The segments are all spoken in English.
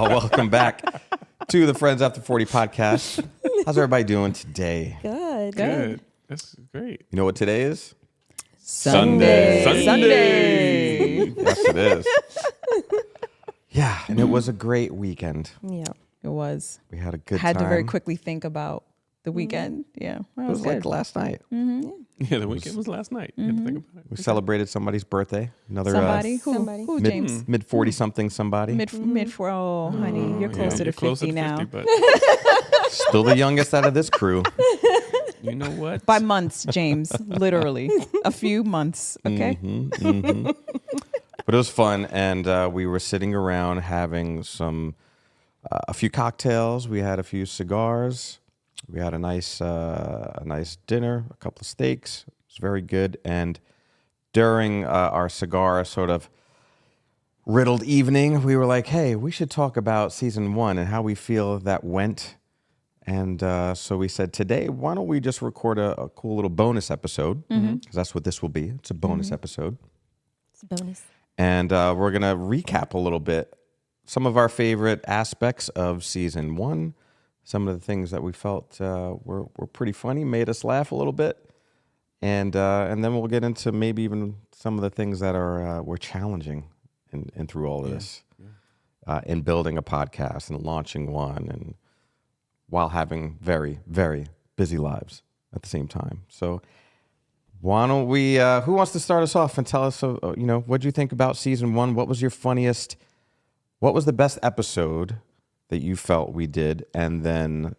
y'all. Welcome back to the Friends After 40 podcast. How's everybody doing today? Good. That's great. You know what today is? Sunday. Yes, it is. Yeah, and it was a great weekend. Yeah. It was. We had a good Had time. to very quickly think about the weekend. Yeah. Well, It was like good. last night. Yeah, the weekend was last night. You had to think about it. We celebrated somebody's birthday. Another Somebody? Somebody. Who James? mid 40 something somebody. Mid for oh, honey, you're closer to 50 now. but Still the youngest out of this crew. you know what? By months, James. Literally. A few months. Okay. But it was fun, and we were sitting around having a few cocktails. We had a few cigars. We had a nice dinner, a couple of steaks. It was very good. And during our cigar sort of riddled evening, we were like, hey, we should talk about season 1 and how we feel that went. And so we said, today, why don't we just record a cool little bonus episode? Because that's what this will be. It's a bonus episode. It's a bonus. And we're going to recap a little bit some of our favorite aspects of season 1, some of the things that we felt were pretty funny, made us laugh a little bit. And then we'll get into maybe even some of the things that were challenging in through all of this, in building a podcast and launching one, and while having very, very busy lives at the same time. So why don't we, who wants to start us off and tell us, what you think about season 1? What was your funniest, what was the best episode that you felt we did? And then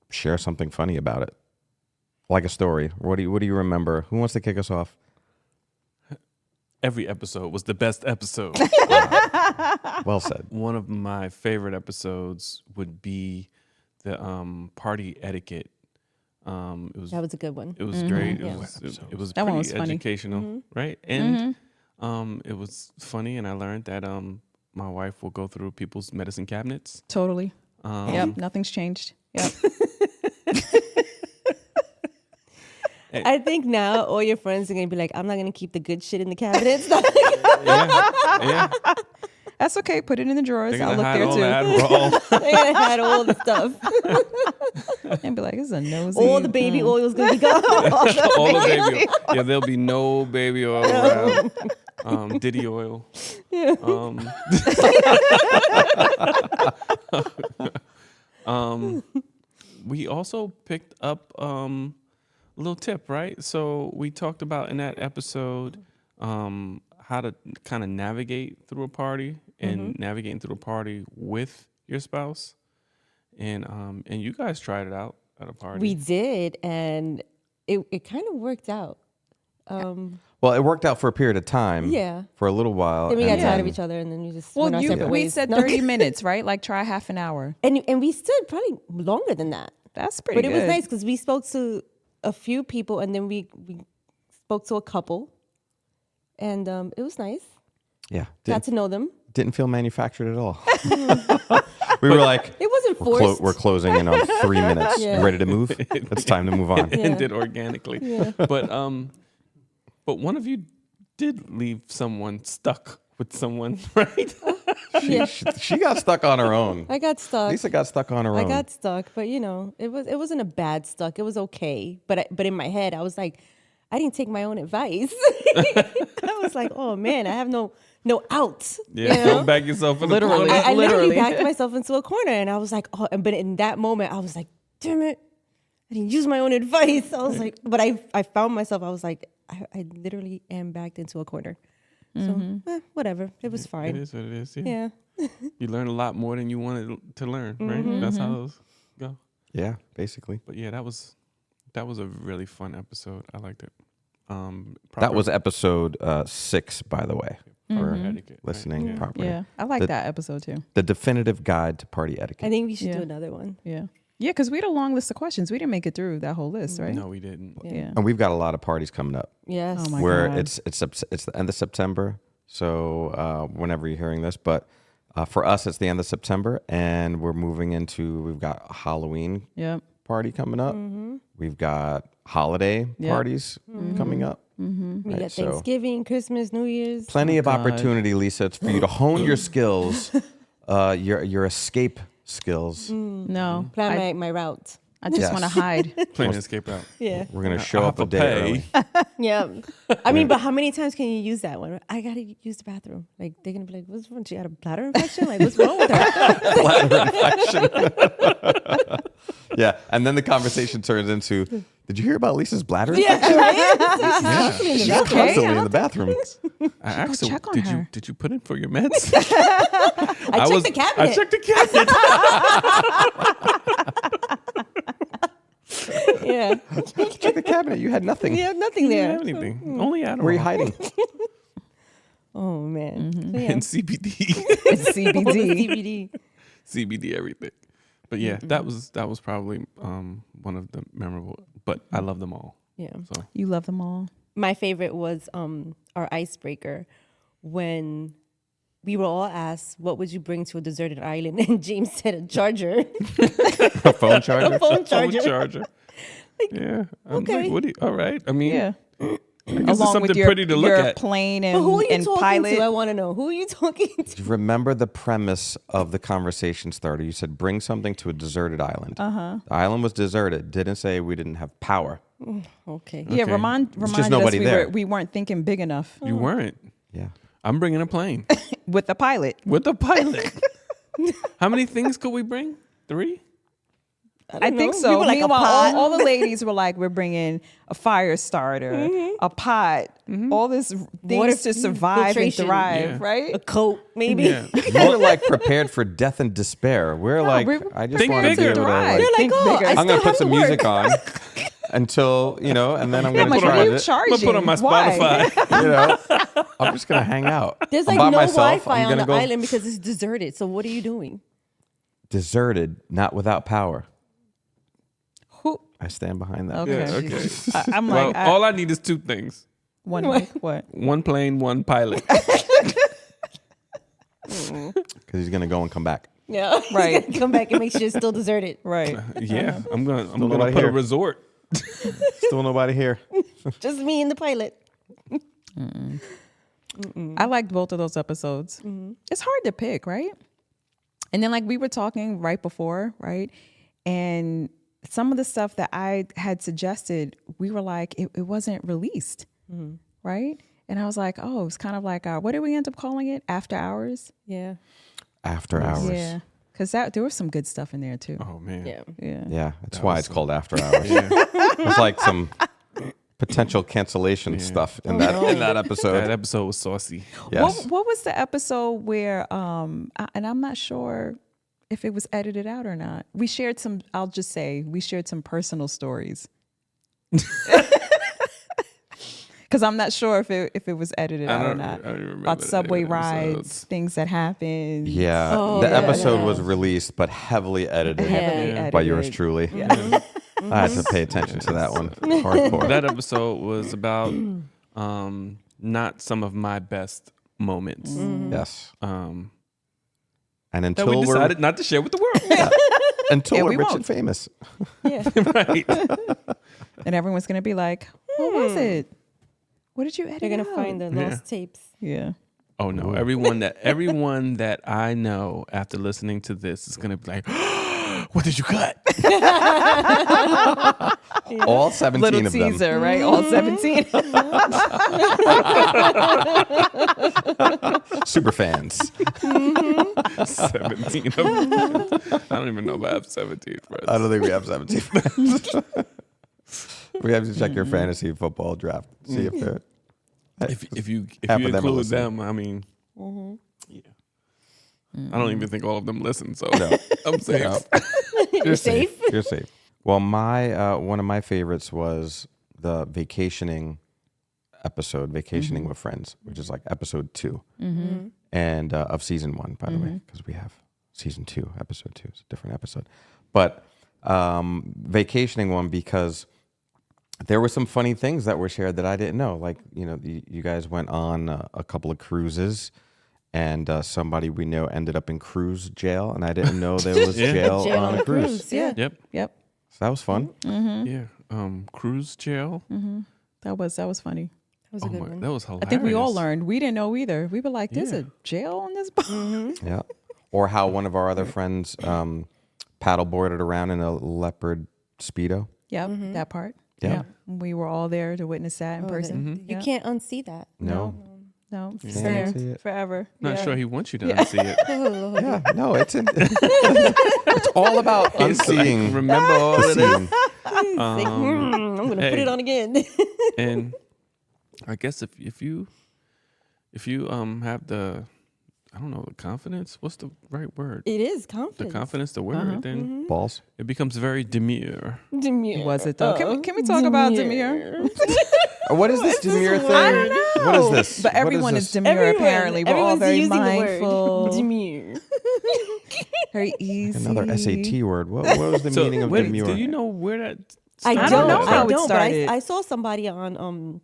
share something funny about it. Like a story. What do you remember? Who wants to kick us off? Every episode was the best episode. Well said. One of my favorite episodes would be the party etiquette. That was a good one. It was great. Yeah. It was That one pretty was funny. educational, right? And it was funny, and I learned that my wife will go through people's medicine cabinets. Totally. Yep. Nothing's changed. Yep. I think now all your friends are going to be like, I'm not going to keep the good shit in the cabinets. Yeah. That's okay. Put it in the drawers. They're I'll gonna look hide there all too. the Adderall. They're going to hide all the stuff. And be like, this is a nosy. All the baby oil's going to be gone. all the baby oil. Yeah, there'll be no baby oil around. Diddy oil. We also picked up a little tip, right? So we talked about in that episode how to kind of navigate through a party and navigating through a party with your spouse. And you guys tried it out at a party. We did, and it kind of worked out. Well, it worked out for a period of time. Yeah. For a little while. Then we got and tired then- of each other, and then we just went our Well, separate we ways. said No. 30 minutes, right? Like try half an hour. And we stood probably longer than that. That's pretty But good. it was nice because we spoke to a few people, and then we spoke to a couple, and it was nice. Yeah. Got to know them. Didn't feel manufactured at all. We were like, It wasn't forced. we're closing in on 3 minutes. Yeah. You ready to move? It's time to move on. Yeah. ended organically. Yeah. But one of you did leave someone stuck with someone, right? She got stuck on her own. I got stuck. Lisa got stuck on her own. I got stuck, but it wasn't a bad stuck. It was okay. But in my head, I was like, I didn't take my own advice. I was like, oh man, I have no out. Yeah, you know? don't back yourself in Literally. the corner. I literally Literally. backed myself into a corner, and I was like, oh. But in that moment, I was like, damn it, I didn't use my own advice. I was like, but I found myself. I was like, I literally am backed into a corner. So whatever, it was fine. It is what it is. Yeah. Yeah. You learn a lot more than you wanted to learn, right? That's how those go. Yeah, basically. But yeah, that was a really fun episode. I liked it. That was episode 6, by the way, for etiquette, listening right? properly. Yeah. I like The- that episode too. The definitive guide to party etiquette. I think we should Yeah. do another one. Yeah. Yeah, because we had a long list of questions. We didn't make it through that whole list, right? No, we didn't. Yeah. And we've got a lot of parties coming up. Yes. Oh my where God. it's the end of September. So whenever you're hearing this, but for us, it's the end of September, and we've got a Halloween Yep. party coming up. We've got holiday Yep. parties coming up. We Right, got so- Thanksgiving, Christmas, New Year's. Plenty of God. opportunity, Lisa, for you to hone your skills your escape skills. No, Plan my route. I just Yes. want to hide. Plan an escape route. Yeah. We're gonna I show have up a to day pay. early. Yeah. I mean, but how many times can you use that one? I gotta use the bathroom. Like they're gonna be like, "What's wrong? She got a bladder infection? Like what's wrong with her?" Bladder infection. Yeah, and then the conversation turns into, "Did you hear about Lisa's bladder infection? Yeah. She's okay? constantly in the bathroom." I asked her, check on did her. you put in for your meds? I checked the cabinet. I checked the cabinet. Yeah. Check the cabinet. You had nothing. You have nothing Didn't there. have anything. Only Adderall. Where are you hiding? Oh man. So, yeah. And CBD. It's CBD. DVD. CBD everything. But yeah, that was probably one of the memorable. But I love them all. Yeah. So You love them all. My favorite was our icebreaker when we were all asked, "What would you bring to a deserted island?" And James said a charger, A phone charger. a phone phone charger. charger. Yeah. I'm okay. like, what do you, all right. I mean, Yeah. I guess it's Along something with your, pretty to look your at. plane But who are and, you and talking pilot. to? I want to know. Who are you talking to? Remember the premise of the conversation starter. You said bring something to a deserted island. The island was deserted. Didn't say we didn't have power. Okay. Yeah, Okay. reminded us nobody there. we weren't thinking big enough You weren't. Yeah. I'm bringing a plane with the pilot. with a pilot. How many things could we bring? 3? I think know. so. We were like a Meanwhile, pot. all the ladies were like, we're bringing a fire starter, a pot, all this Water things to survive and filtration. thrive, Yeah. right? A coat, maybe. Yeah. You were like prepared for death and despair. We're like, I just Think want to be bigger. able to. Thrive. Like, You're like, Think oh, bigger. I I'm still gonna have put to some work. music on until and then I'm Yeah, gonna I'm like, charge what are you it. charging? I'm gonna put on my Why? Spotify. I'm just gonna hang out. There's I'm like by no myself. Wi-Fi I'm on gonna the go island because it's deserted. So what are you doing? deserted, not without power. Who? I stand behind that. Okay. Yeah, okay. I'm Well, like, all I need is 2 things. what? One plane, one pilot. Because he's gonna go and come back. Yeah. Right. Come back and make sure it's still deserted. Right. Yeah, I'm gonna nobody put here. a resort. Still nobody here. Just me and the pilot. I liked both of those episodes. It's hard to pick, right? And then like we were talking right before, right? And some of the stuff that I had suggested, we were like, it wasn't released, right? And I was like, oh, it's kind of like, what did we end up calling it? After Hours? Yeah. After hours. Yeah. Because there was some good stuff in there too. Oh man. Yeah. Yeah. Yeah, that's why it's called After Hours. Yeah. There's like some potential cancellation stuff in that episode. That episode was saucy. Yes. What was the episode where, and I'm not sure if it was edited out or not. We shared some, I'll just say, we shared some personal stories. Because I'm not sure if it was edited out or not. I don't remember About the subway episodes. rides, things that happened. Yeah, Oh, the yeah, episode yeah. was released, but heavily edited Heavily Yeah. by edited. yours truly. I had to pay attention to that one hardcore. That episode was about not some of my best moments. Yes, Um, and that until we we're decided not to share with the world. until Yeah, we're we rich won't. and famous. Yeah. Right. And everyone's going to be like, what was it? What did you edit They're gonna out? find the lost tapes. Yeah. Oh no! Everyone that I know after listening to this is gonna be like, "What did you cut?" All 17 Little of them. teaser, right? All 17. Super fans. 17 of them. I don't even know if I have 17 friends. I don't think we have 17 friends. We have to check your fantasy football draft. See if they're. If you Half of them are include listening. them, I mean, yeah. I don't even think all of them listen, so No. I'm safe. No. You're safe. You're safe. Well, my one of my favorites was the vacationing episode, Vacationing with Friends, which is like episode 2, and of season 1, by the way, because we have season 2, episode 2. It's a different episode, but vacationing one because there were some funny things that were shared that I didn't know. Like, you know, you guys went on a couple of cruises, and somebody we know ended up in cruise jail, and I didn't know there was Yeah. jail, Jail on a cruise. Yeah. Yep. Yep. So that was fun. Yeah. Cruise jail. That was funny. That was a good one. That was hilarious. I think we all learned. We didn't know either. We were like, there's Yeah. a jail on this boat. Yeah. Or how one of our other friends paddleboarded around in a leopard Speedo. Yep, that part. Yeah. Yep. We were all there to witness that in person. You can't unsee that. No. No, it's Can't there unsee it. forever. Not Yeah. sure he wants you to unsee it. Yeah, no, it's all about unseeing. Remember all of this. Scene. I'm gonna put hey. it on again. And I guess if you have the, I don't know, the confidence. What's the right word? It is The confidence. confidence to wear it, then Balls. it becomes very demure. Demure. Was it though? Can we talk about demure? What is this demure thing? I don't know. What is this? But What is everyone this? is demure. Apparently, we're all everyone's very using the word. mindful, Demure. very easy. Another SAT word. What was the meaning of wait, demure? do you know where that? I started? don't know don't. how I it don't. But started. I saw somebody on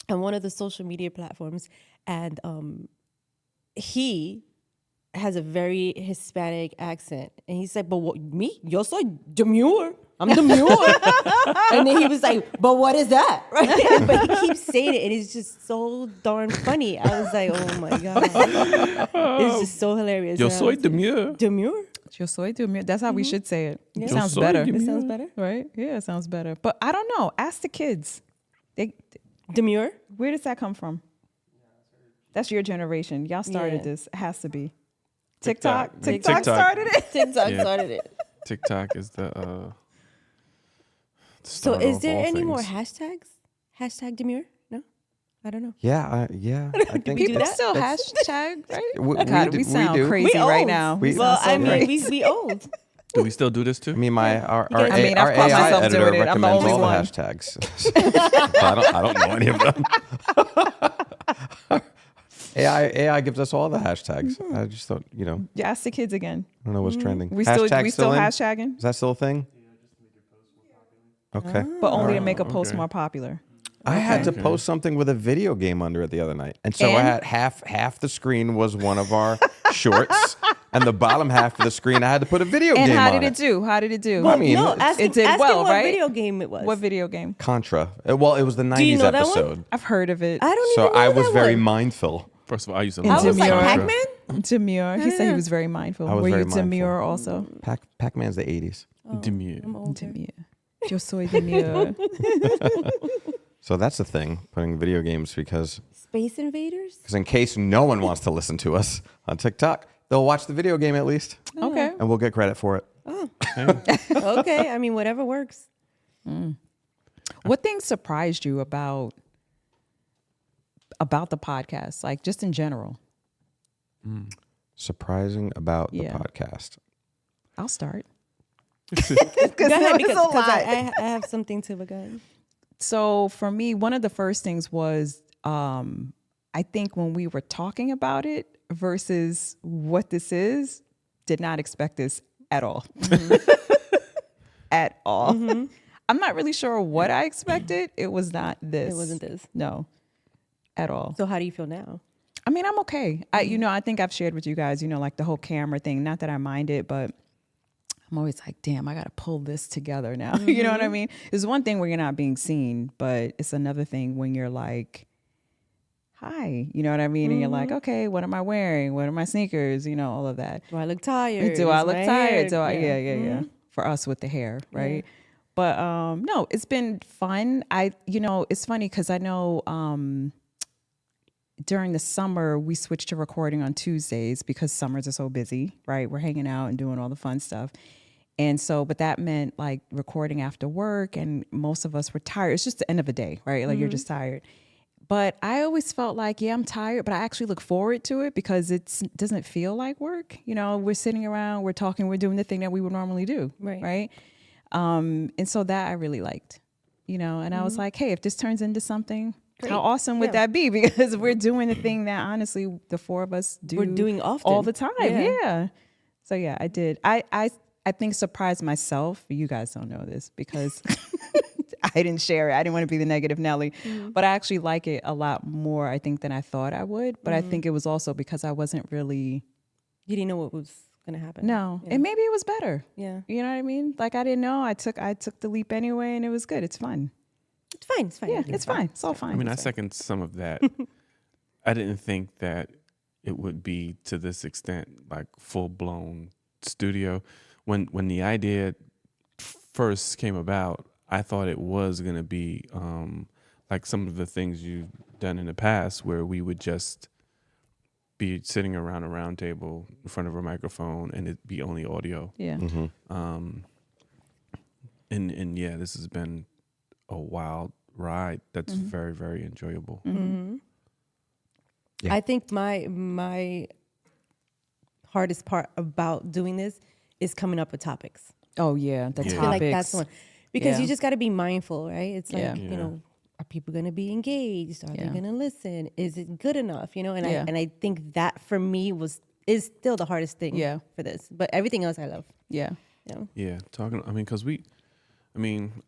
one of the social media platforms, and he has a very Hispanic accent, and he said, "But what me? Yo soy demure. I'm demure." And then he was like, "But what is that?" Right? But he keeps saying it, and it's just so darn funny. I was like, "Oh my god, it's just so hilarious." Yo And I soy was like, demure. demure. Yo soy demure. That's how we should say it. It Yo sounds soy better, demure. It sounds better. right? Yeah, it sounds better. But I don't know. Ask the kids. Demure. Where does that come from? That's your generation. Y'all started Yeah. this. It has to be. TikTok. TikTok started it. TikTok Yeah. started it. TikTok is the. So, start is of there all any more things. hashtags? Hashtag demure? No, I don't know. Yeah, I think do People that? still hashtag, right? We God, do- we we sound do. crazy We right old. now. We- Well, sound I mean, right. we old. Do we still do this too? I mean, our I mean, our I've caught AI myself editor doing it. I'm the recommends only all the one. hashtags. I don't know any of them. AI gives us all the hashtags. I just thought, Yeah, ask the kids again. I don't know what's trending. We Hashtag still in? hashtagging, Is that still a thing? Okay. but only to make a post okay. more popular. I had to post something with a video game under it the other night. And so I And? had half the screen was one of our shorts, and the bottom half of the screen I had to put a video And game how on did it do? How did it do? I mean, no, it ask him, did ask well, him what right? video game it was. What video game? Contra. Well, it was the 90s you know that one? episode. I've heard of it. I don't So even know I was that very one. mindful. First of all, I used to. And love I was like demure. Contra. Pac-Man. Demure. He said he was very mindful. I was Were very you demure mindful. also? Pac-Man's the 80s. Demure. I'm older. Demure. Yo soy demure. So that's the thing, putting video games, because Space Invaders. in case no one wants to listen to us on TikTok, they'll watch the video game at least, Okay. and we'll get credit for it. Okay, I mean whatever works. What things surprised you about the podcast, like just in general? Surprising about Yeah. the podcast. I'll start. Go ahead, because a lot. I have something to look at. So for me, one of the first things was I think when we were talking about it versus what this is, did not expect this at all. At all. I'm not really sure what I expected. It was not this. It wasn't this. No, at all. So how do you feel now? I mean, I'm okay. I think I've shared with you guys, like the whole camera thing. Not that I mind it, but I'm always like, damn, I got to pull this together now. You know what I mean? It's one thing when you're not being seen, but it's another thing when you're like, hi, you know what I mean? And you're like, okay, what am I wearing? What are my sneakers? All of that. Do I look tired? Do I Is look my tired? hair- Do I? Yeah. For us with the hair, right? But no, it's been fun. It's funny because I know during the summer we switched to recording on Tuesdays because summers are so busy, right? We're hanging out and doing all the fun stuff. And so, but that meant like recording after work, and most of us were tired. It's just the end of the day, right? Like you're just tired. But I always felt like, yeah, I'm tired, but I actually look forward to it because it doesn't feel like work. We're sitting around, we're talking, we're doing the thing that we would normally do, right? And so that I really liked, and I was like, hey, if this turns into something, how awesome would that be? Because we're doing the thing that honestly the four of us do. We're doing often. all the time. Yeah. Yeah. So yeah, I did. I think surprised myself. You guys don't know this because I didn't share it. I didn't want to be the negative Nelly, but I actually like it a lot more, I think, than I thought I would. But I think it was also because I wasn't really. You didn't know what was gonna happen. No, Yeah. and maybe it was better. Yeah. You know what I mean? Like I didn't know. I took the leap anyway, and it was good. It's fun. It's fine. It's fine. Yeah, it's fine. It's all fine. I mean, I second some of that. I didn't think that it would be to this extent, like full blown studio. When the idea first came about, I thought it was going to be like some of the things you've done in the past, where we would just be sitting around a round table in front of a microphone and it'd be only audio. Yeah. And yeah, this has been a wild ride that's very, very enjoyable. Yeah. I think my hardest part about doing this is coming up with topics. Oh yeah, the I topics. feel like that's the one. Because Yeah. you just got to be mindful, right? It's like, Yeah. you know, are people going to be engaged? Are they Yeah. going to listen? Is it good enough? You know, and Yeah. I think that for me is still the hardest thing Yeah. for this. But everything else I love. Yeah. You know? Yeah, because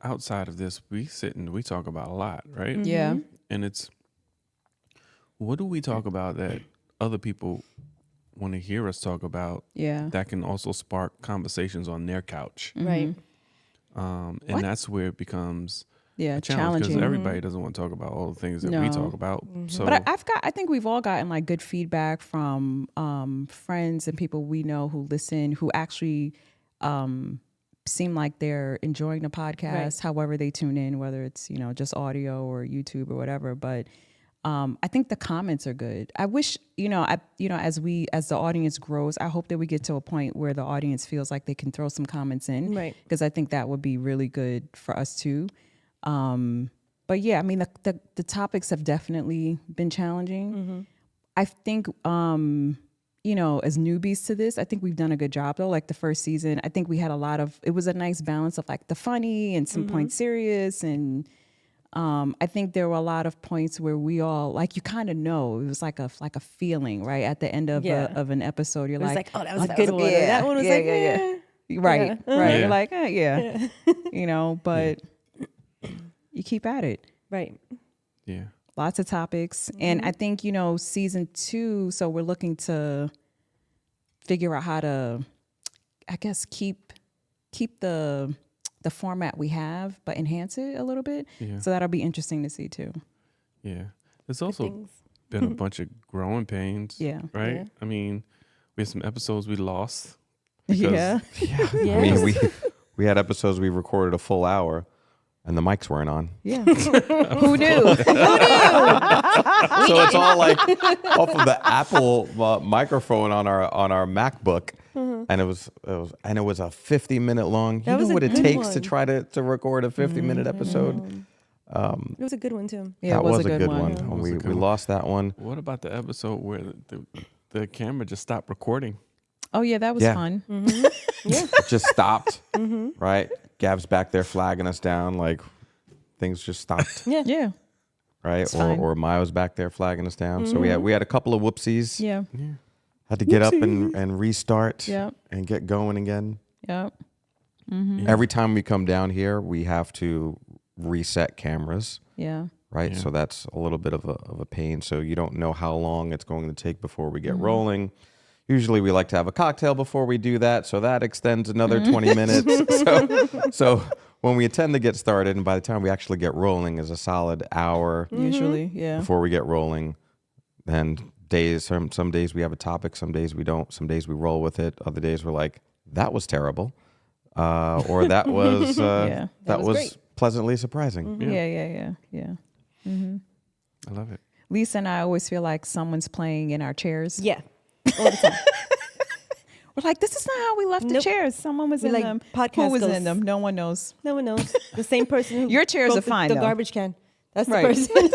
outside of this, we sit and we talk about a lot, right? Yeah. And it's, what do we talk about that other people want to hear us talk about Yeah. that can also spark conversations on their couch? Right. And that's where it becomes Yeah. a challenge, because Challenging. everybody doesn't want to talk about all the things that we No. talk about. So But I think we've all gotten like good feedback from friends and people we know who listen, who actually seem like they're enjoying the podcast, however they tune in, whether it's, you know, just audio or YouTube or whatever. But I think the comments are good. I wish, as the audience grows, I hope that we get to a point where the audience feels like they can throw some comments in, Right. because I think that would be really good for us too. But yeah, I mean, the topics have definitely been challenging. I think, as newbies to this, I think we've done a good job though. Like the first season, I think we had it was a nice balance of like the funny and some points serious. And I think there were a lot of points where we all, like, you kind of know, it was like a feeling, right? At the end of of an episode, you're It was like, oh, that was a good good one. yeah, That one was yeah, like, yeah, yeah. Right, right. Yeah. You're like, yeah. But you keep at it. Right. yeah, Lots of topics. And I think, season 2, so we're looking to figure out how to, I guess, keep the format we have, but enhance it a little bit. Yeah. So that'll be interesting to see too. yeah. There's also Things. been a bunch of growing pains. Yeah. Right. Yeah. I mean, we had some episodes we lost. Yeah. Yeah. I mean, we had episodes we recorded a full hour, and the mics weren't on. Yeah. Who knew? So it's all like off of the Apple microphone on our MacBook, and it was a 50-minute long. You That was know a what it good takes to one. try to record a 50-minute episode. It was a good one too. Yeah, That it was was a good one. And was we a good we one. lost that one. What about the episode where the camera just stopped recording? Oh yeah, that was Yeah. fun. It just stopped. Right, Gab's back there flagging us down, like things just stopped. Yeah. Yeah. Right, It's fine. or Maya's back there flagging us down. So we had a couple of whoopsies. Yeah. Had to get up and restart. Yeah. And get going again. Yeah. Every time we come down here, we have to reset cameras, Yeah. right? Yeah. So that's a little bit of a pain. So you don't know how long it's going to take before we get rolling. Usually we like to have a cocktail before we do that, so that extends another 20 minutes. So when we intend to get started, and by the time we actually get rolling is a solid hour Usually. Yeah. before we get rolling. Then some days we have a topic, some days we don't. Some days we roll with it. Other days we're like, that was terrible. Or that was Yeah. that was was great. pleasantly surprising. Yeah. I love it. Lisa and I always feel like someone's playing in our chairs. Yeah. All the time. We're like, this is not how we left the Nope. chairs. Someone was We in like them. podcast Who was ghosts. in them? No one knows. No one knows. The same person who Your chairs broke are fine, The though. garbage can. That's Right. the person.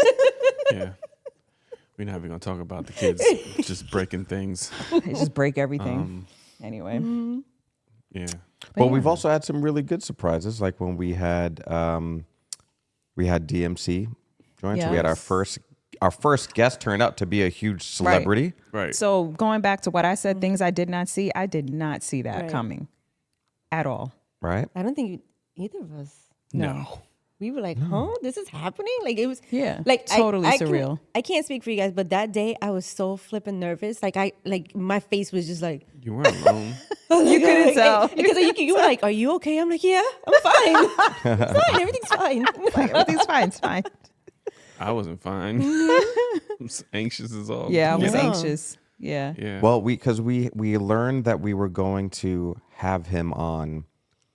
Yeah. We're not even gonna talk about the kids just breaking things. They just break everything. Anyway. Yeah. But yeah. we've also had some really good surprises, like when we had DMC join. So we had our first guest turned out to be a huge celebrity. Right. So going back to what I said, things I did not see that Right. coming at all. Right? I don't think either of us. no. We were like, huh? This is happening? Like it was Yeah, like totally I surreal. I can't speak for you guys, but that day I was so flipping nervous. Like my face was just like You weren't alone. you couldn't tell. because you were like, "Are you okay?" I'm like, "Yeah, I'm fine. It's fine. Everything's fine." Everything's fine. It's fine. I wasn't fine. I'm anxious as all. Yeah, I was Yeah. anxious. Yeah. Yeah. Well, because we learned that we were going to have him on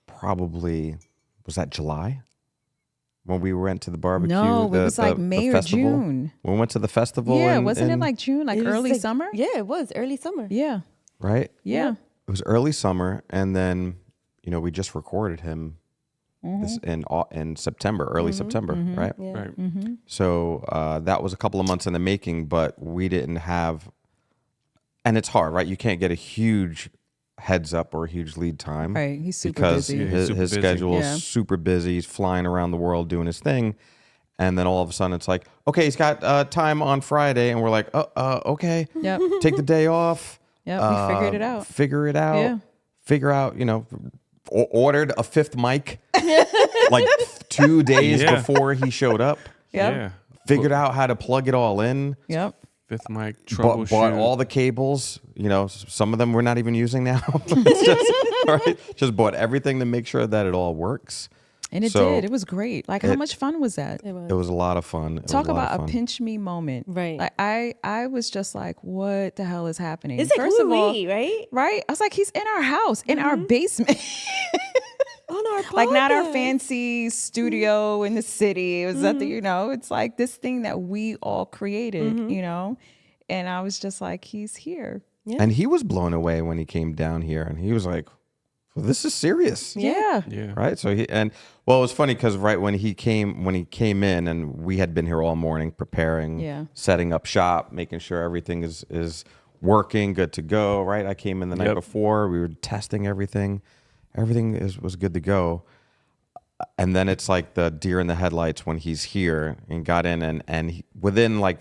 probably, was that July? When we went to the barbecue? No, it was like May or festival? June. When we went to the festival. Yeah, in- wasn't it in- like June, like It was early like- summer? Yeah, it was early summer. Yeah. Right? Yeah. It was early summer, and then we just recorded him this in September, early September, right? Yeah. Right. So that was a couple of months in the making, but we didn't have, and it's hard, right? You can't get a huge heads up or a huge lead time, Right, he's super because busy. Yeah, he's his, super his busy. schedule Yeah. is super busy. He's flying around the world doing his thing, and then all of a sudden it's like, okay, he's got time on Friday, and we're like, okay, Yep. take the day off. Yep, we figured it out. Figure it out. Yeah. Figure out, ordered a fifth mic like 2 days Yeah. before he showed up. Yep. Yeah. Figured out how to plug it all in. Yep. Fifth mic Bought troubleshoot. all the cables. Some of them we're not even using now. It's just, right? Just bought everything to make sure that it all works. And it So did. It was great. Like, how much fun was that? It was. It was a lot of fun. It Talk was a lot about of a fun. pinch me moment. Right. Like I was just like, what the hell is happening? It's like, First who of are all, we, right? right? I was like, he's in our house, in our basement. On our Like not our podcast. fancy studio in the city. It was at the, it's like this thing that we all created, And I was just like, he's here. And he was blown away when he came down here, and he was like, well, this is serious. Yeah. Yeah. Right. So it was funny because right when he came in, and we had been here all morning preparing, Yeah. setting up shop, making sure everything is working, good to go. Right. I came in the night Yep. before. We were testing everything. Everything was good to go. And then it's like the deer in the headlights when he's here and got in, and within like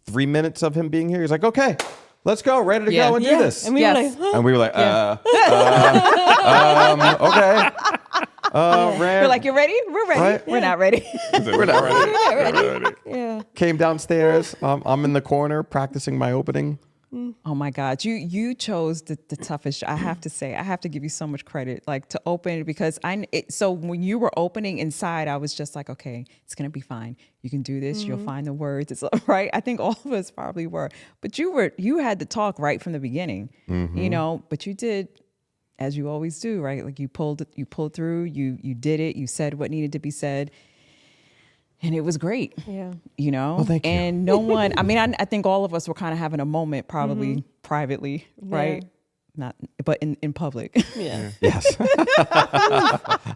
3 minutes of him being here, he's like, okay, let's go, ready to Yeah. go and do Yeah. this. And we Yes. were like, huh? And we were like, okay. We're like, you ready? We're ready. Right? We're not ready. We're not ready. Yeah. Came downstairs. I'm in the corner practicing my opening. Oh my God, you chose the toughest. I have to say, I have to give you so much credit, like to open it, because so when you were opening inside, I was just like, okay, it's gonna be fine. You can do this. You'll find the words. It's right. I think all of us probably were, but you had to talk right from the beginning, But you did, as you always do, right? Like you pulled through. You did it. You said what needed to be said. And it was great. Yeah. Well, thank you. And no one, I think all of us were kind of having a moment probably privately, right? Not, but in public. Yeah. Yes. Yeah.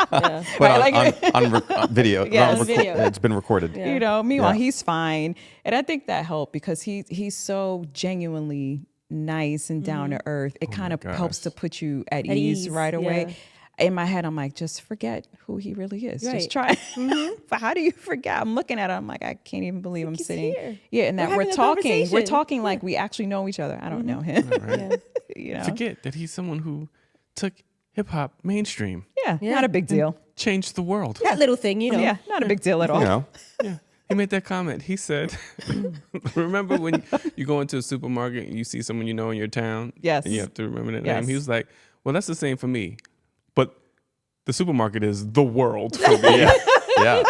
But Right, on video. Yes. Video. It's been recorded. Yeah. Meanwhile, Yeah. he's fine. And I think that helped because he's so genuinely nice and down to earth. It kind of gosh. helps to put you at ease, ease right away. yeah. In my head, I'm like, just forget who he really is. Just Right. try. But how do you forget? I'm looking at him. I'm like, I can't even believe I'm he's sitting. here. Yeah, and that We're we're having a talking. We're conversation. talking like we actually know each other. I don't know him. Yeah. Forget that he's someone who took hip hop mainstream, Yeah, Yeah. not a big deal. changed the world. That little thing, Yeah, not a big deal at all. You know, Yeah. He made that comment. He said, remember when you go into a supermarket and you see someone you know in your town? Yes. And you have to remember their Yes. name. He was like, well, that's the same for me. But the supermarket is the world for me. yeah.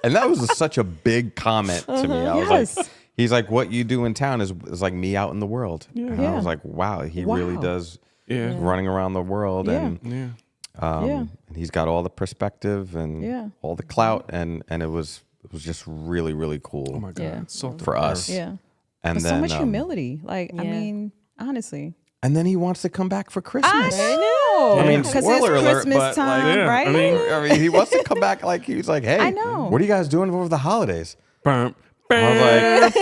And that was such a big comment to me. I was Yes. like, he's like, what you do in town is like me out in the world. And I Yeah. was like, wow, he really Wow. does. Yeah. He's running around the world, Yeah. and Yeah. Yeah. and he's got all the perspective and Yeah. all the clout, and it was just really, really cool Oh my God. Yeah. Salt for of us. earth. Yeah. And But then so much humility. Like, I Yeah. mean, honestly. and then he wants to come back for Christmas. I know. I mean, because spoiler it's alert, Christmas but, like, time, yeah, right? I mean- He wants to come back like he was like, hey, I know. what are you guys doing over the holidays? Bum, I was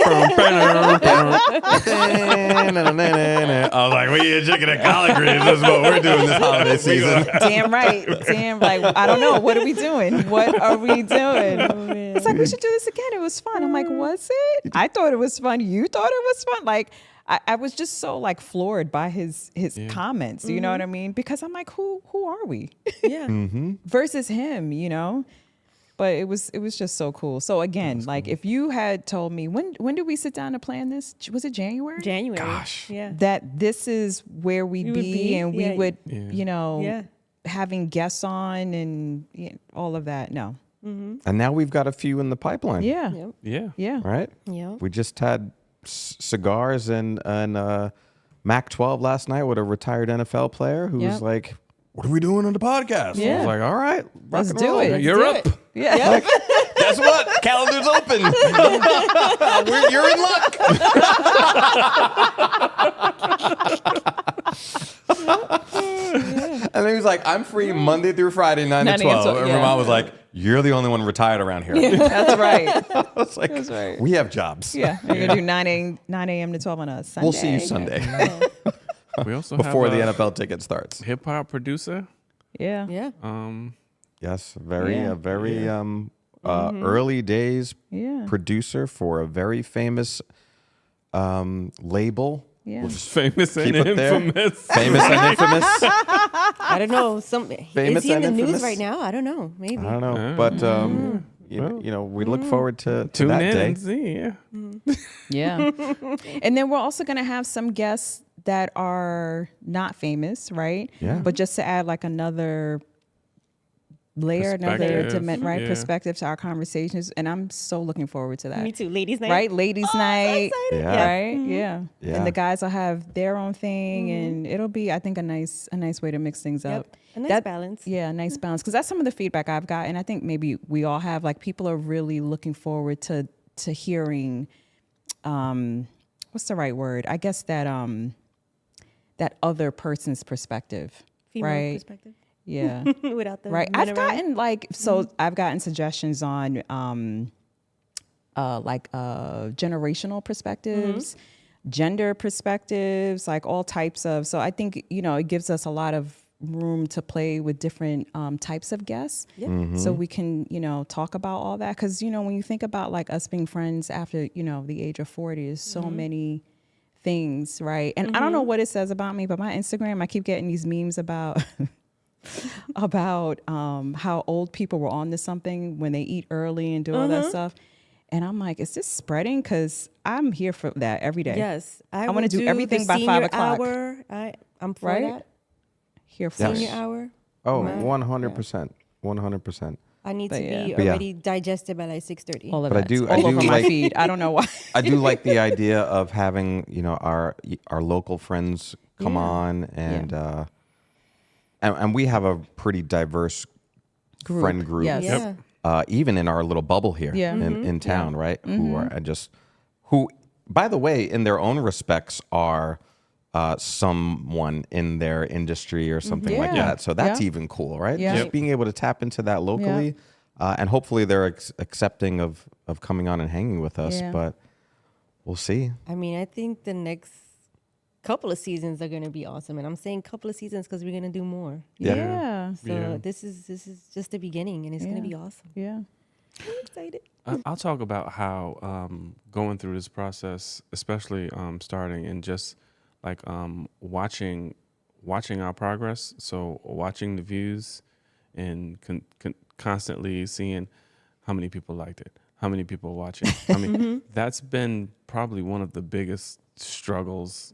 bum, bum. I was like, we eat chicken and collard greens. This is what we're doing this holiday season. Damn right. Damn like I don't know. What are we doing? What are we doing? It's like we should do this again. It was fun. I'm like, was it? I thought it was fun. You thought it was fun. Like I was just so like floored by his comments. You know what I mean? Because I'm like, who are we Yeah. versus him? But it was just so cool. So again, like if you had told me when did we sit down to plan this? Was it January? January. Gosh. Yeah. That this is where we'd We would be, and we yeah. would, Yeah. Yeah. having guests on and all of that. No. And now we've got a few in the pipeline. Yeah. Yep. Yeah. Yeah. Right? Yep. We just had cigars and Mac-12 last night with a retired NFL player who was Yep. like, "What are we doing on the podcast?" I Yeah. was like, "All right, rock Let's and do roll. it. You're up. Yeah. Guess what? Calendar's open. You're in luck." And then he was like, "I'm free Monday through Friday, 9 to 9 to 12. 12, And yeah. Ramon was like, "You're the only one retired around here." That's right. I was like, That's right. "We have jobs. Yeah. You're going to do 9 a.m. to 12 on a Sunday. We'll see you Sunday We also before have the a NFL ticket starts." hip hop producer. Yeah. Yeah. Yes, very Yeah. early days Yeah. producer for a very famous label. Yeah. We'll just Famous keep and it there. infamous. Famous and infamous. I don't know. Famous Is he in the and news infamous? right now? I don't know. Maybe. I don't know, but you know, we look forward to Tune that in day. and see. Yeah. Yeah. And then we're also going to have some guests that are not famous, right? Yeah. But just to add like another layer, another Perspective, yeah. perspective to our conversations. And I'm so looking forward to that. Me too. Ladies' night. Right? Ladies' night. excited. Yeah. Right? Yeah. Yeah. And the guys will have their own thing and it'll be, I think, a nice way to mix things up. Yep. A nice balance. Yeah, a nice balance. Because that's some of the feedback I've got. And I think maybe we all have, like, people are really looking forward to hearing, what's the right word? I guess that other person's perspective. Female right? perspective. Yeah. Without the Right. men I've around. gotten I've gotten suggestions on generational perspectives, gender perspectives, like all types of. So I think, it gives us a lot of room to play with different types of guests. Yep. So we can, talk about all that. Because, when you think about like us being friends after, the age of 40, there's so many things, right? And I don't know what it says about me, but my Instagram, I keep getting these memes about how old people were on to something when they eat early and do all that stuff. And I'm like, is this spreading? Because I'm here for that every day. Yes. I want will to do everything by 5 senior o'clock. Hour. I'm for Right? that. Here for Yes. Senior hour. Oh, Right. 100%. 100%. I need to But be But yeah. already digested by like 6:30. all of But I that. do- All I do over my like- feed. I don't know why. I do like the idea of having, our local friends come Yeah. on and we have a pretty diverse friend group. Yes. Yeah. Even in our little bubble here Yeah. in town, right? Who are who, by the way, in their own respects are someone in their industry or something like Yeah. that. So that's Yeah. even cool, right? Yeah. Just being able to tap into that locally. And hopefully they're accepting of coming on and hanging with us, Yeah. but we'll see. I mean, I think the next couple of seasons are going to be awesome. And I'm saying couple of seasons because we're going to do more. Yeah. Yeah. So Yeah. this is just the beginning and it's going to be awesome. Yeah. I'm excited. I'll talk about how going through this process, especially starting and just like watching our progress. So watching the views and constantly seeing how many people liked it, how many people watching. I mean, that's been probably one of the biggest struggles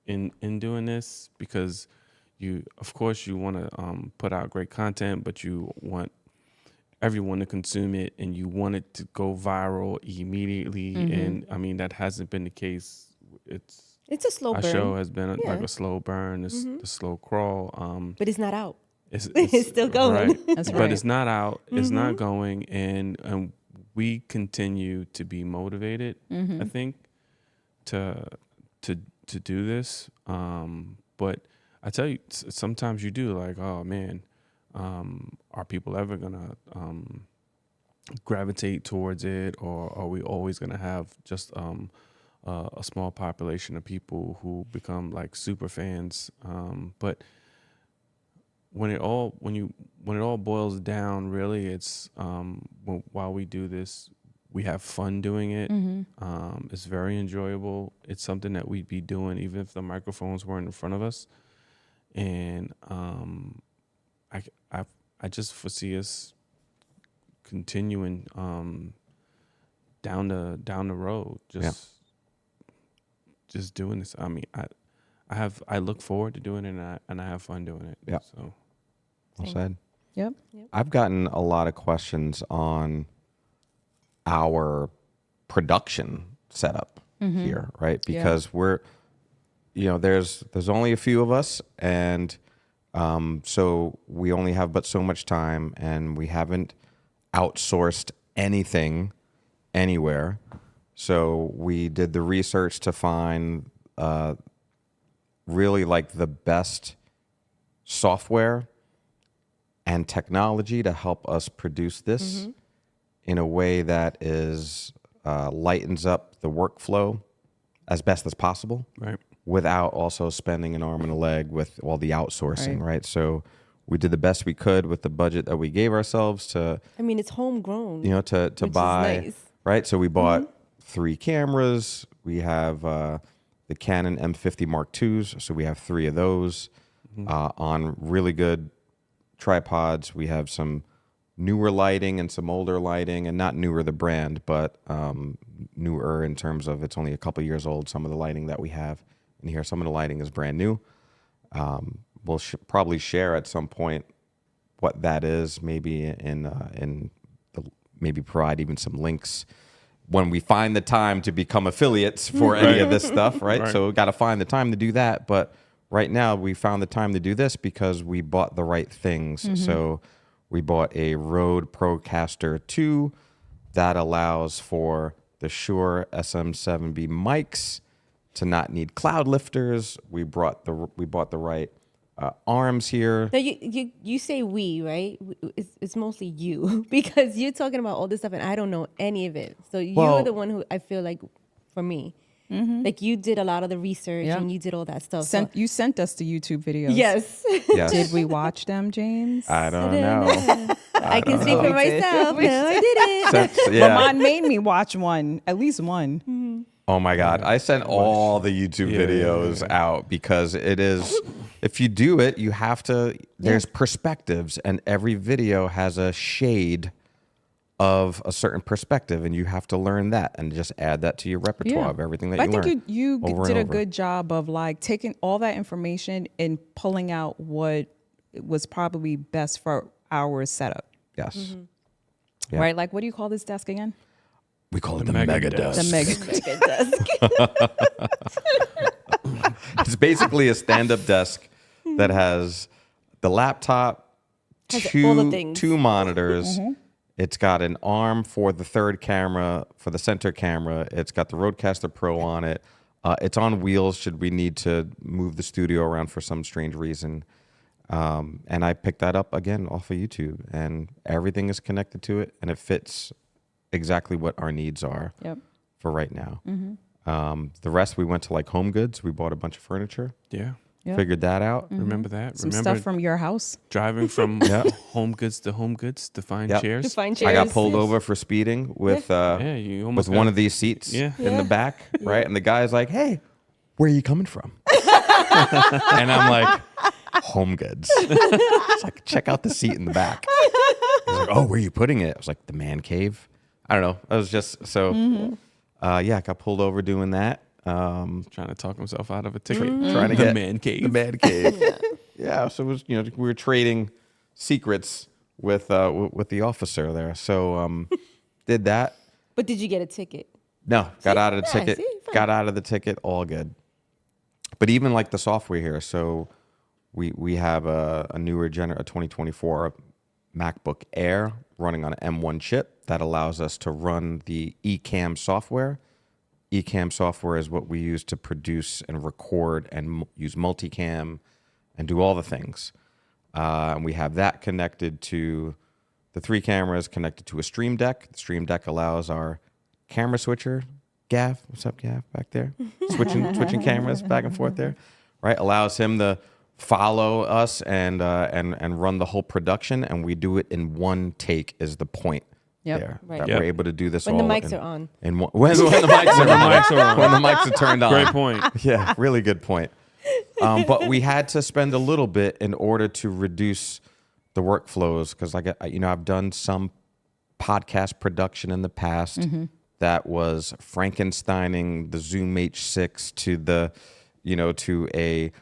in doing this, because of course you want to put out great content, but you want everyone to consume it and you want it to go viral immediately. And I mean, that hasn't been the case. It's a slow Our burn. show has been like Yeah. a slow burn, it's the slow crawl. But it's not out. It's still going. right. That's But right. it's not out. It's not going, and we continue to be motivated. I think to do this. But I tell you, sometimes you do like, oh man, are people ever gonna gravitate towards it, or are we always gonna have just a small population of people who become like super fans? But when it all boils down, really, it's while we do this, we have fun doing it. It's very enjoyable. It's something that we'd be doing even if the microphones weren't in front of us. And I just foresee us continuing down the road, just doing this. I mean, I look forward to doing it, and I have fun doing it. Yeah. So Well said. Yep. I've gotten a lot of questions on our production setup here, right? Because there's only a few of us, and so we only have but so much time, and we haven't outsourced anything anywhere. So we did the research to find really like the best software and technology to help us produce this in a way that is lightens up the workflow as best as possible, Right. without also spending an arm and a leg with all the outsourcing, right? So we did the best we could with the budget that we gave ourselves to, I mean, it's homegrown. to which buy, is nice. right? So we bought 3 cameras. We have the Canon M50 Mark IIs, so we have 3 of those on really good tripods. We have some newer lighting and some older lighting, and not newer the brand, but newer in terms of it's only a couple years old. Some of the lighting that we have in here, some of the lighting is brand new. We'll probably share at some point what that is, maybe maybe provide even some links when we find the time to become affiliates for any of this stuff, right? So we got to find the time to do that. But right now we found the time to do this because we bought the right things. So we bought a Rode Procaster 2 that allows for the Shure SM7B mics to not need cloud lifters. We bought the right arms here. Now you say we, right? It's mostly you because you're talking about all this stuff and I don't know any of it. So you're the one who I feel like, for me, like you did a lot of the research and you did all that stuff. You sent us the YouTube videos. Yes. Yes. Did we watch them, James? I don't know. I can speak for myself. No, I didn't. Yeah. Lamont made me watch one, at least one. Oh my God. I sent all the YouTube videos out because it is, if you do it, you have to, there's perspectives, and every video has a shade of a certain perspective, and you have to learn that and just add that to your repertoire of everything that I you learn. think you over did and a over. good job of like taking all that information and pulling out what was probably best for our setup. Yes. Yeah. Right? Like, what do you call this desk again? We call it the mega mega desk. desk. The mega. It's basically a stand-up desk that has the laptop, Has all the two things. monitors. It's got an arm for the third camera, for the center camera. It's got the Rodecaster Pro on it. It's on wheels should we need to move the studio around for some strange reason. And I picked that up again off of YouTube, and everything is connected to it, and it fits exactly what our needs are for right now. The rest, we went to like Home Goods. We bought a bunch of furniture, Yeah. figured that out. Remember that? Some Remember stuff from your house. driving from Home Goods to Home Goods to find chairs? To find chairs. I got pulled over for speeding with Yeah, you almost with one got- of these seats Yeah. in the back, right? And the guy's like, "Hey, where are you coming from?" And I'm like, "Home Goods." It's like, check out the seat in the back. He's like, "Oh, where are you putting it?" I was like, "The man cave." I don't know. I was just so, I got pulled over doing that. Trying to talk himself out of a ticket. Trying to The get man cave. The man cave. Yeah. So it was, we were trading secrets with the officer there. So did that. But did you get a ticket? No, got out of the Yeah, ticket. see? Fine. Got out of the ticket. All good. But even like the software here, so we have a newer a 2024 MacBook Air running on an M1 chip that allows us to run the ecamm software. Ecamm software is what we use to produce and record and use multicam and do all the things. And we have that connected to the 3 cameras, connected to a Stream Deck. The Stream Deck allows our camera switcher, Gav, what's up, Gav, back there? Switching cameras back and forth there, right? Allows him to follow us and run the whole production, and we do it in one take is the point there. Right. That Yep. we're able to do this When the all mics in- are on. in one, when the mics are on. When the mics are turned on. Great point. Yeah, really good point. But we had to spend a little bit in order to reduce the workflows because I've done some podcast production in the past that was Frankensteining the Zoom H6 to the, to a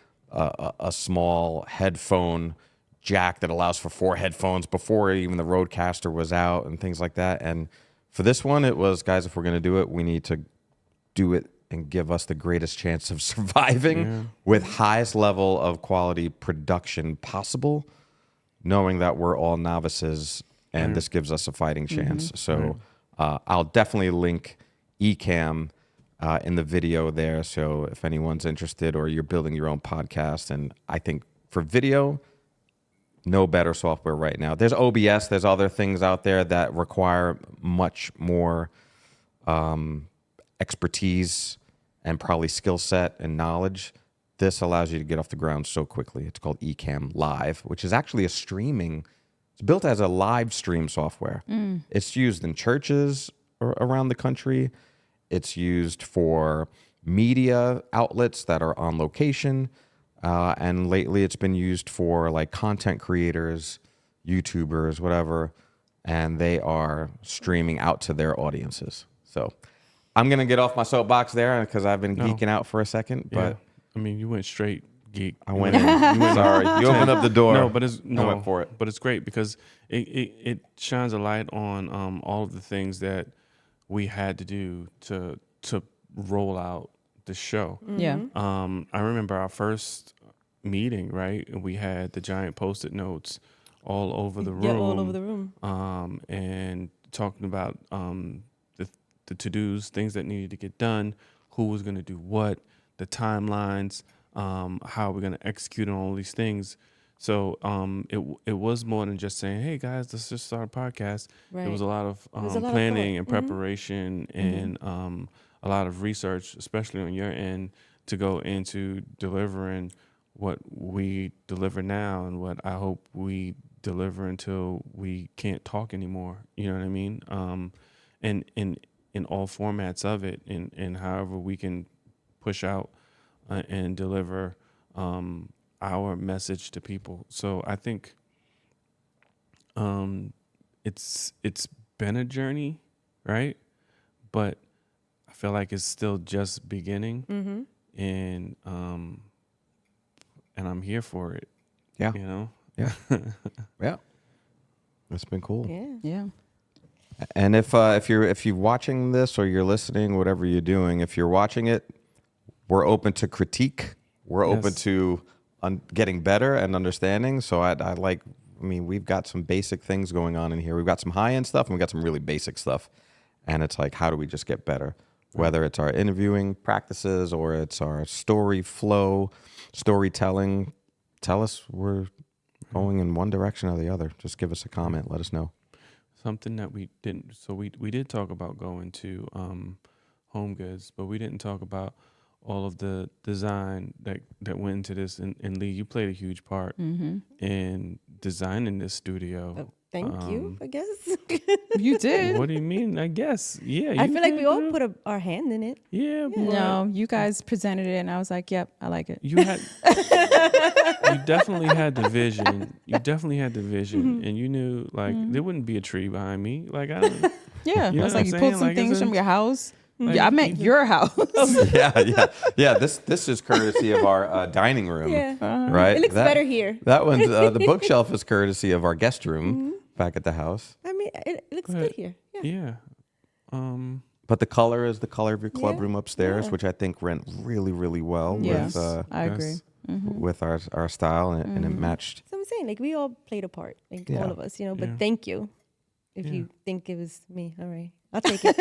small headphone jack that allows for 4 headphones before even the Rodecaster was out and things like that. And for this one, it was, guys, if we're going to do it, we need to do it and give us the greatest chance of surviving with highest level of quality production possible, knowing that we're all novices and this gives us a fighting chance. So I'll definitely link ecamm in the video there. So if anyone's interested or you're building your own podcast, and I think for video, no better software right now. There's OBS, there's other things out there that require much more expertise and probably skill set and knowledge. This allows you to get off the ground so quickly. It's called ecamm Live, which is actually a streaming, it's built as a live stream software. It's used in churches around the country. It's used for media outlets that are on location. And lately it's been used for like content creators, YouTubers, whatever, and they are streaming out to their audiences. So I'm going to get off my soapbox there because I've been geeking out for a second, but I mean, you went straight geek. I went in. Sorry. You opened up the door. No, but it's I went for it. But it's great because it shines a light on all of the things that we had to do to roll out the show. Yeah. I remember our first meeting, right? And we had the giant Post-it notes all over the room. Yeah, all over the room. And talking about the to-dos, things that needed to get done, who was going to do what, the timelines, how we're going to execute on all these things. So it was more than just saying, hey, guys, let's just start a podcast. Right. There was a lot of a lot of planning thought. and preparation and a lot of research, especially on your end, to go into delivering what we deliver now and what I hope we deliver until we can't talk anymore. You know what I mean? And in all formats of it, and however we can push out and deliver our message to people. So I think it's been a journey, right? But I feel like it's still just beginning, and I'm here for it. Yeah. You know. Yeah. Yeah. It's been cool. Yeah. Yeah. And if you're watching this or you're listening, whatever you're doing, if you're watching it, we're open to critique. We're open to getting better and understanding. So I mean, we've got some basic things going on in here. We've got some high-end stuff and we've got some really basic stuff. And it's like, how do we just get better? Whether it's our interviewing practices or it's our story flow, storytelling, tell us we're going in one direction or the other. Just give us a comment. Let us know. Something that we didn't. So we did talk about going to Home Goods, but we didn't talk about all of the design that went into this. And Lee, you played a huge part in designing this studio. Thank you, I guess. You did. What do you mean? I guess. Yeah. I you feel like we did, all bro. put our hand in it. Yeah. But No, you guys presented it, and I was like, "Yep, I like it." you had. You definitely had the vision. And you knew like there wouldn't be a tree behind me. Like I. Don't, Yeah, You I know was what like, I'm you saying? pulled some Like, things it's from a- your house. like, Yeah, I meant even- your house. Yeah. This is courtesy of our dining room. Yeah. Right. It looks better here. That one's the bookshelf is courtesy of our guest room back at the house. I mean, it looks Go good ahead. here. Yeah. But the color is the color of your club Yeah, room upstairs, yeah. which I think went really, really well Yes, with I agree. Yes. with our style, and it matched. So I'm saying, like, we all played a part, like Yeah. all of us, you know. But Yeah. thank you. If Yeah. you think it was me, all right, I'll take it.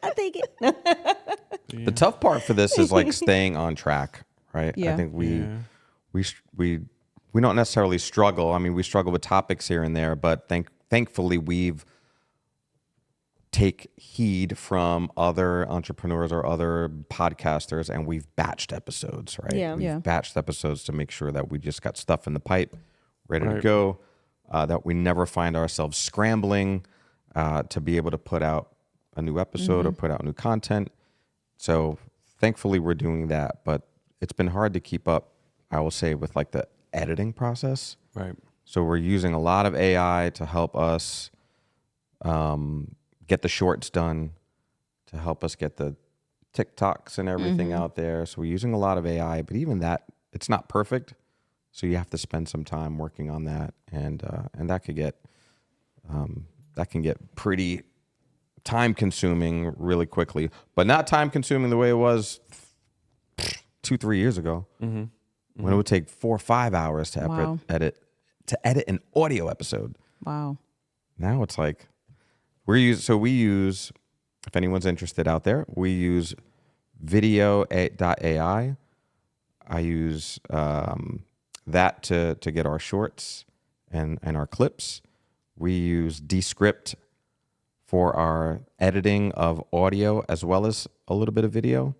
I'll take it. The tough part for this is like staying on track, right? I Yeah. think Yeah. we don't necessarily struggle. I mean, we struggle with topics here and there, but thankfully we've take heed from other entrepreneurs or other podcasters, and we've batched episodes, right? Yeah. We've Yeah. batched episodes to make sure that we just got stuff in the pipe, ready to Right. go, that we never find ourselves scrambling to be able to put out a new episode or put out new content. So thankfully we're doing that, but it's been hard to keep up, I will say, with like the editing process. Right. So we're using a lot of AI to help us get the shorts done, to help us get the TikToks and everything out there. So we're using a lot of AI, but even that, it's not perfect. So you have to spend some time working on that, and that could get that can get pretty time consuming really quickly, but not time consuming the way it was 2-3 years ago when it would take 4 or 5 hours to Wow. edit an audio episode. Wow. Now it's like we use, if anyone's interested out there, we use video.ai. I use that to get our shorts and our clips. We use Descript for our editing of audio as well as a little bit of video.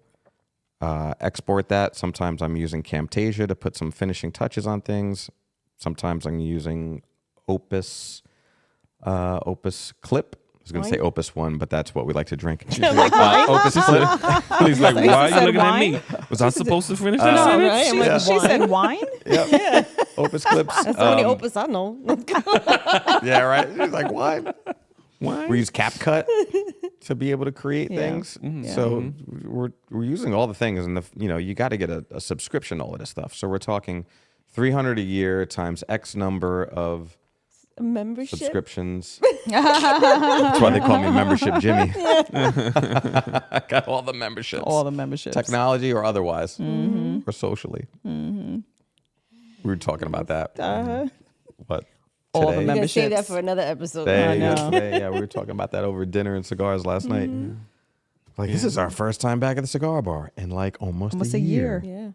Export that. Sometimes I'm using Camtasia to put some finishing touches on things. Sometimes I'm using Opus Clip. I was going to say Opus One, but that's what we like to drink. Opus Clip. He's like, why are you said looking wine? at me? Was I supposed to finish that No, sentence? right? I'm like, She said wine? Yep. Opus Clips. That's the only opus I know. Yeah, right. He's like, why? Why? We use CapCut to be able to create things. So we're using all the things, and you got to get a subscription to all of this stuff. So we're talking $300 a year times X number of Membership. subscriptions. That's why they call me Membership Jimmy. I got all the memberships. All the memberships. Technology or otherwise, or socially. We were talking about that. What? All the Today? We're gonna save that memberships. for another episode. Today, know. yesterday, yeah, we were talking about that over dinner and cigars last night. Like, this is our first time back at the cigar bar in like almost a year. Yeah.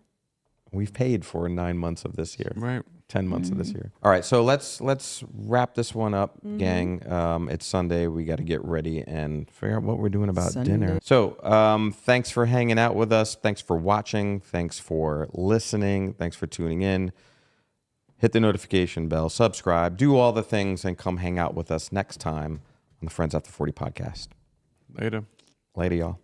We've paid for 9 months of this year. Right. 10 months of this year. All right, so let's wrap this one up, gang. It's Sunday. We got to get ready and figure out what we're doing about dinner. So thanks for hanging out with us. Thanks for watching. Thanks for listening. Thanks for tuning in. Hit the notification bell, subscribe, do all the things, and come hang out with us next time on the Friends After 40 podcast. Later. Later, y'all.